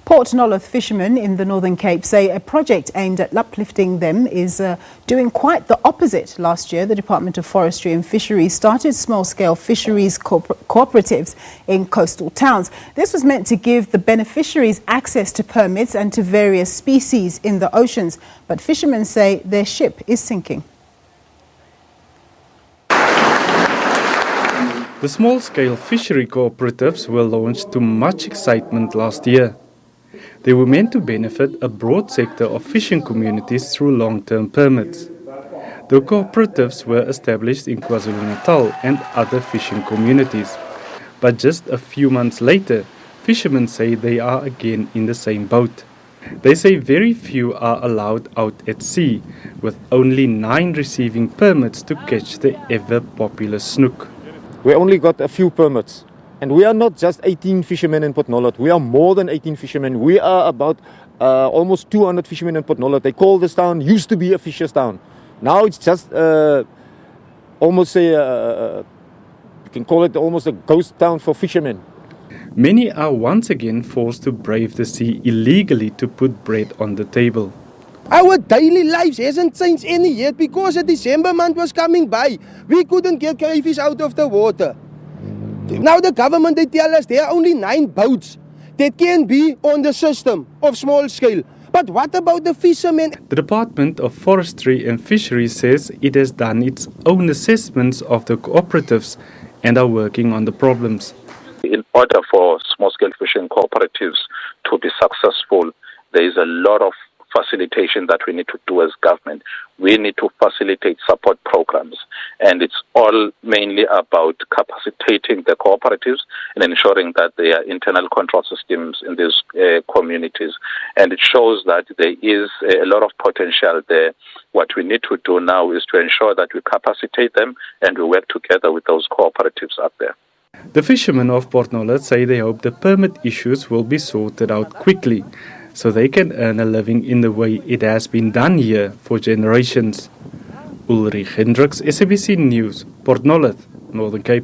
Port Nolloth fishermen in the Northern Cape say a project aimed at uplifting them is doing quite the opposite. Last year, the Department of Forestry and Fisheries started small-scale fisheries cooperatives in coastal towns. This was meant to give the beneficiaries access to permits and to various species in the oceans. But fishermen say their ship is sinking. The small-scale fishery cooperatives were launched to much excitement last year. They were meant to benefit a broad sector of fishing communities through long-term permits. The cooperatives were established in KwaZulu-Natal and other fishing communities. But just a few months later, fishermen say they are again in the same boat. They say very few are allowed out at sea, with only 9 receiving permits to catch the ever-popular snook. We only got a few permits. And we are not just 18 fishermen in Port Nolloth. We are more than 18 fishermen. We are about almost 200 fishermen in Port Nolloth. They call this town, used to be a fisher's town. Now it's just almost you can call it almost a ghost town for fishermen. Many are once again forced to brave the sea illegally to put bread on the table. Our daily lives hasn't changed any yet because the December month was coming by. We couldn't get crayfish out of the water. Now the government, they tell us there are only 9 boats that can be on the system of small scale. But what about the fishermen? The Department of Forestry and Fisheries says it has done its own assessments of the cooperatives and are working on the problems. In order for small-scale fishing cooperatives to be successful, there is a lot of facilitation that we need to do as government. We need to facilitate support programs, and it's all mainly about capacitating the cooperatives and ensuring that there are internal control systems in these communities. And it shows that there is a lot of potential there. What we need to do now is to ensure that we capacitate them and we work together with those cooperatives up there. The fishermen of Port Nolloth say they hope the permit issues will be sorted out quickly, so they can earn a living in the way it has been done here for generations. Ulrich Hendricks, SABC News, Port Nolloth, Northern Cape.